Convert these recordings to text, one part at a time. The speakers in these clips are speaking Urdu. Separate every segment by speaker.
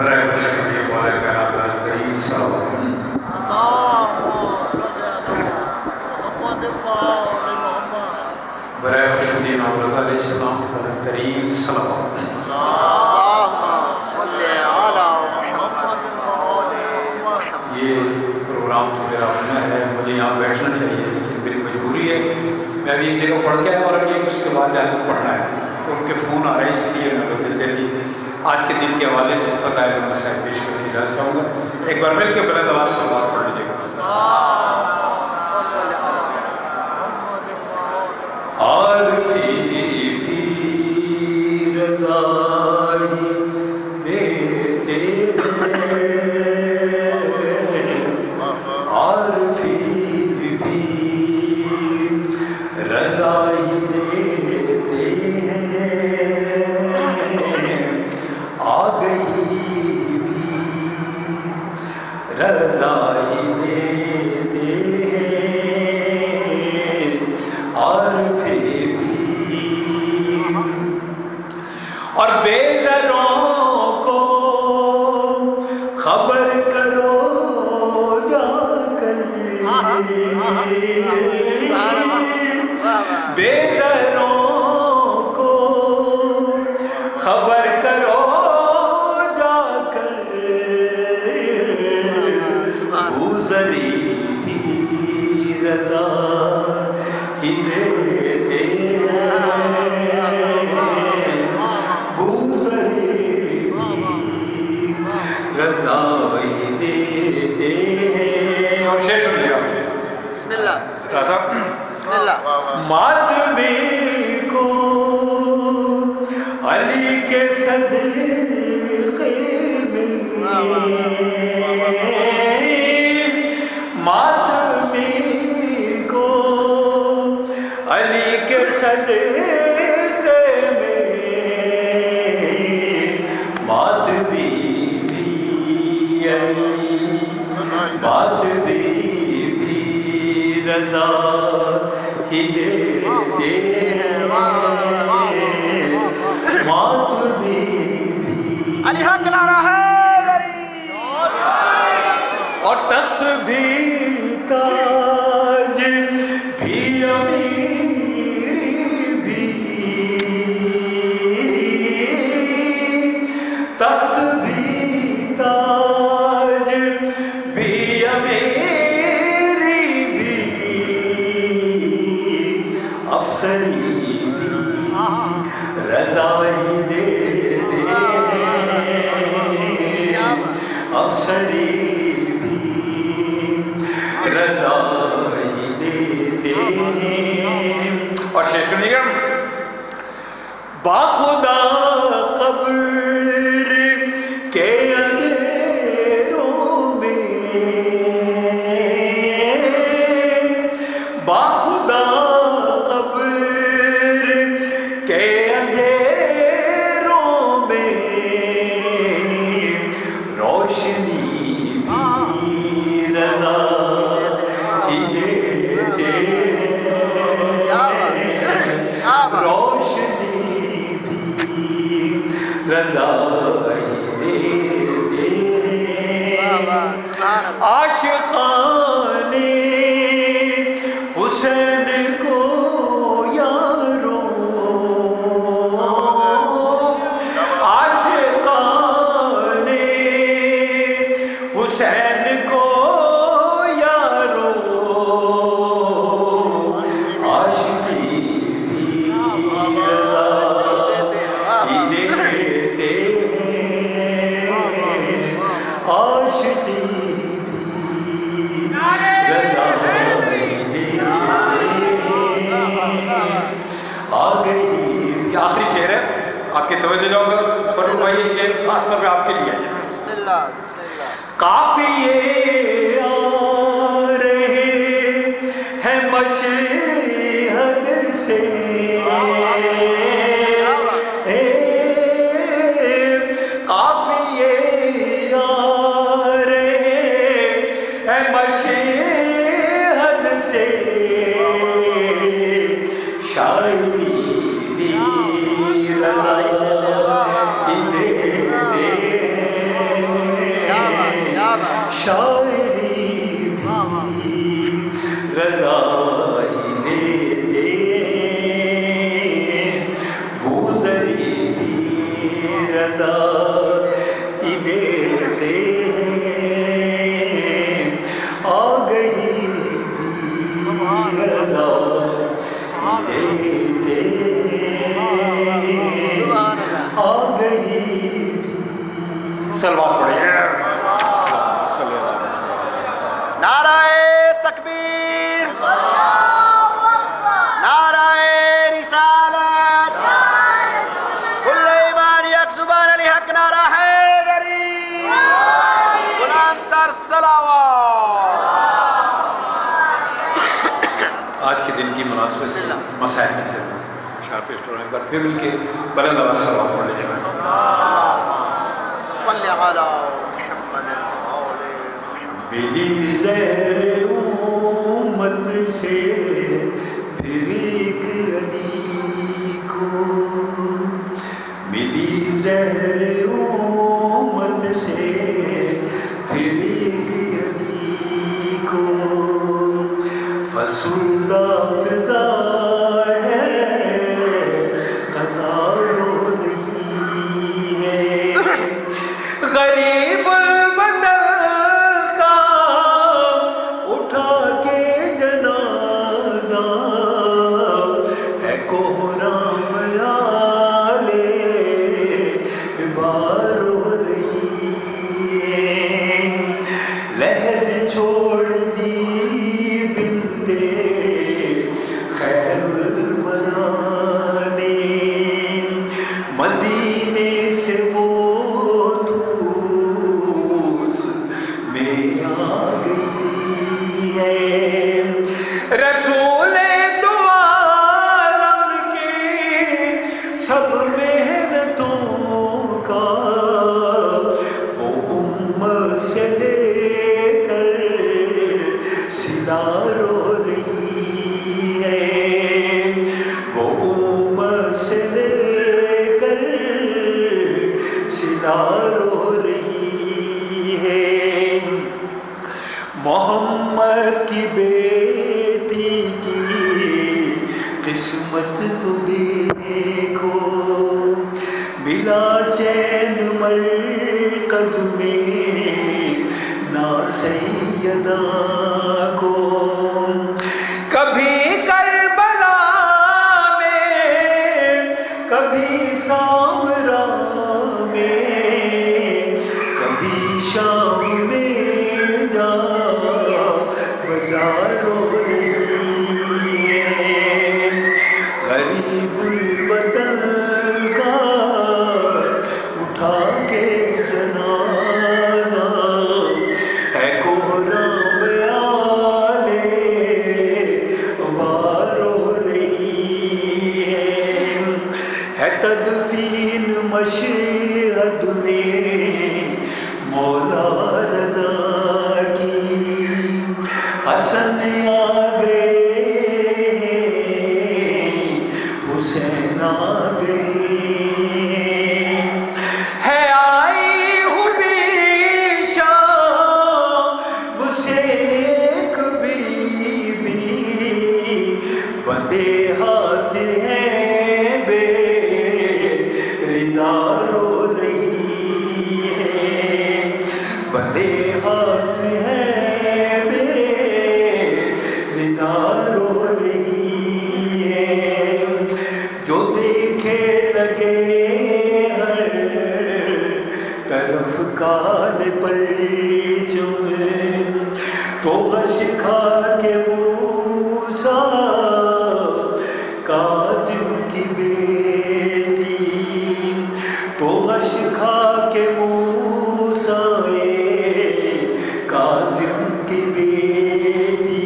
Speaker 1: برائے خوشخبری والے پیغمبر کریم صلی اللہ علیہ وسلم برائے خوشخبری امام رضا علیہ السلام کریم صلی اللہ علیہ وسلم یہ پروگرام تو میرا اپنا ہے، مجھے یہاں بیٹھنا چاہیے لیکن میری مجبوری ہے، میں ابھی ایک جگہ پڑھ کے آیا اور ابھی اس کے بعد جا کے پڑھنا ہے، تو ان کے فون آ رہے ہیں، اس لیے میں بہت جلدی آج کے دن کے حوالے سے فضائل و مسائل پیش کرنے جا چاہوں گا۔ ایک بار مل کے بلند آواز سے بات پڑھ لیجیے گا۔ عارفی بھی رضائی دیتے ہیں، عارفی بھی رضائی دیتے ہیں، آ گئی بھی رضائی دیتے ہیں، عارفی اور بے ذروں کو خبر کرو جا کر، بے ذروں کو خبر کرو جا کر، بوزری بھی رضا ہی دیتے ہیں، رضائی دیتے ہیں۔ اور شعر سن لیا بسم اللہ ماتمی کو علی کے صدقے میں، ماتمی کو علی کے صدقے بات بھی رضا ہی دیتے ہیں، بات بھی علی حق نعرہ حیدری، اور تخت بھی تاج بھی امیر بھی، تخت بھی تاج بھی امیری بھی، افسری بھی رضائی دیتے ہیں، افسری بھی رضائی دیتے ہیں۔ اور شعر سنیے گا، باخدا قبر کے اندھیروں میں، باخدا قبر کے اندھیروں میں، روشنی بھی رضا ہی دیتے ہیں، روشنی بھی رضا ہی دیتے ہیں، عاشقان حسین کو یارو، عاشقان حسین کو یارو، عاشقی بھی رضا ہی دیتے ہیں، عاشقی رضا آ گئی۔ آخری شعر ہے، آپ کی توجہ جاؤ گا فروغ بھائی، یہ شعر خاص طور پہ آپ کے لیے ہے۔ بسم اللہ قافیے آ رہے ہیں مشہد سے، قافیے آ رہے ہیں مشہد سے، شاعری بھی رضا ہی دیتے شاعری بھی رضائی دیتے گزری بھی رضائی دیتے آ گئی بھی رضائی دیتے آ گئی سلوات پڑھیں
Speaker 2: نعرہ تکبیر، نعرہ رسالت، کل ایمان یک زبان علی حق، نعرہ حیدری، بلند تر صلوات۔
Speaker 1: آج کے دن کی مناسبت سے مسائل میں تھے شارپیش کرنے پر پھر ان کے بلند آواز سلوات پڑھ لیجیے
Speaker 2: صلی علی محمد
Speaker 1: میری زہر امت سے پھر ایک علی کو، میری زہر امت سے پھر ایک علی کو، فسردہ فضا ہے قضا ہو رہی ہے، غریب رسول دو عالم کی سب محنتوں کا وہ امت سے لے کر صدا رو رہی ہے، وہ امت سے لے کر صدا رو رہی ہے، محمد کی بیٹی کی قسمت تو دیکھو، ملا چین مرکز میں نا سیدہ کو، کبھی کربلا میں کبھی سامرا میں کبھی شام میں رو رہی ہے، غریب الوطن کا اٹھا کے جنازہ ہے کوہرام آلے وار رو رہی ہے تدفین مشہد میں مولا رضا کی، حسن آ گئے حسین آ گئے، ہے آئی ہوئی شام سے ایک بی بی، بندے ہاتھ ہیں بے ردا رو رہی ہے، بندے ہاتھ ہیں رو رہی ہے، جو دیکھے لگے ہر طرف کال پر چم، تو غش کھا کے موسیٰ کاظم کی بیٹی، تو غش کھا کے موسیٰ کاظم کی بیٹی،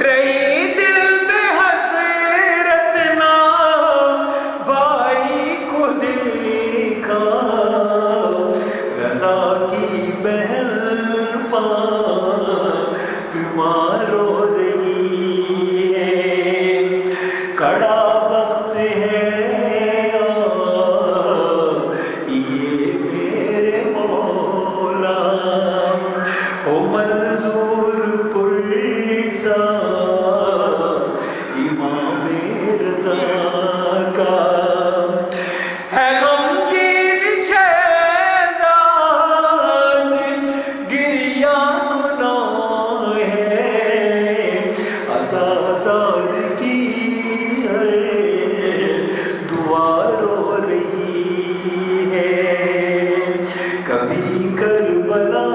Speaker 1: رہی دل میں حسرت نہ بھائی کو دیکھا، رضا کی بہن ہے غمگین شہزاد گریہ گناہ ہے عزادار کی ہر دعا رو رہی ہے کبھی کربلا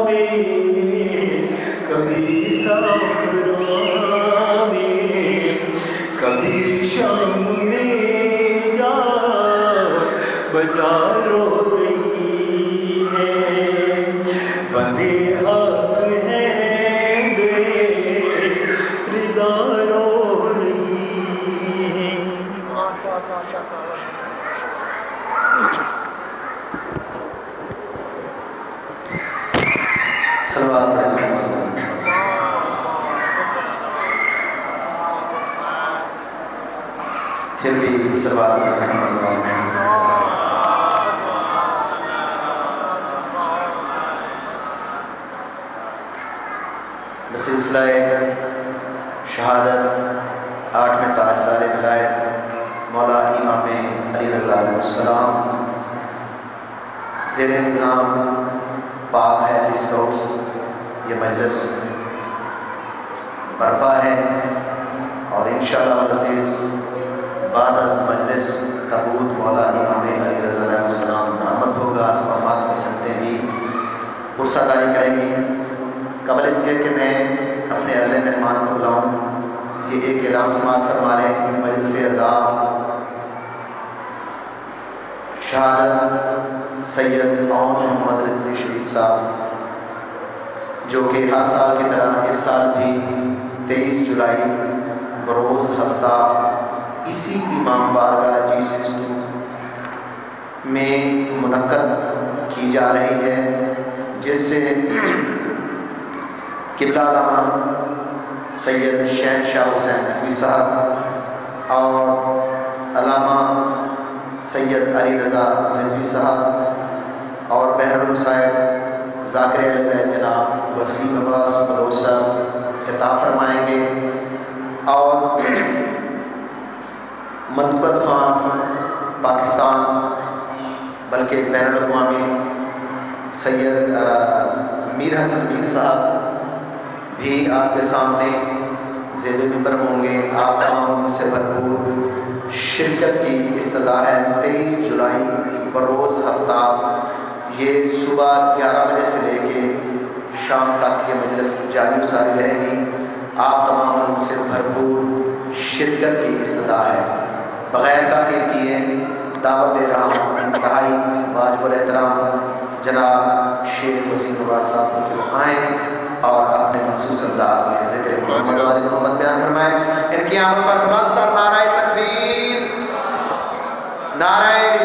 Speaker 1: میں کبھی سامراں میں کبھی شام میں جا بجا رو رہی ہے بندے ہاتھ ہیں بے رضا رو رہی ہے
Speaker 3: صلوات پڑھیں پھر بھی صلوات پڑھیں سلسلہ شہادت 8ویں تاجدار ولایت مولا امام علی رضا علیہ السلام زیر انتظام پاک ہے ریسورس یہ مجلس برپا ہے اور انشاءاللہ العزیز بعد از مجلس تابوت مولا امام علی رضا علیہ السلام برآمد ہوگا اور مات کی سنتیں بھی پرسہ داری کریں گی قبل اس کے کہ میں اپنے اگلے مہمان کو بلاؤں یہ ایک اعلان سماعت فرما لیں مجلس عزا شہادت سید عون محمد رضوی شہید صاحب جو کہ ہر سال کی طرح اس سال بھی 23 جولائی بروز ہفتہ اسی امام بارگاہ G62 میں منعقد کی جا رہی ہے جس سے قبلہ علامہ سید شہنشاہ حسین نقوی صاحب اور علامہ سید علی رضا رضوی صاحب اور بحر المصائب ذاکر اہل بیت جناب وسیم عباس بلوچ صاحب خطاب فرمائیں گے اور منقبت خان پاکستان بلکہ بین الاقوامی سید میر حسن میر صاحب بھی آپ کے سامنے زیر منبر ہوں گے آپ تمام سے بھرپور شرکت کی استدعا ہے 23 جولائی بروز ہفتہ یہ صبح 11 بجے سے لے کے شام تک یہ مجلس جاری و ساری رہے گی آپ تمام سے بھرپور شرکت کی استدعا ہے بغیر تاخیر کیے دعوت دے رہا ہوں انتہائی واجب الاحترام جناب شیخ وسیم عباس صاحب کے آئیں اور اپنے مخصوص انداز میں ذکر محمد و آل محمد بیان فرمائیں ان کی آمد پر بلند تر نعرہ تکبیر نعرہ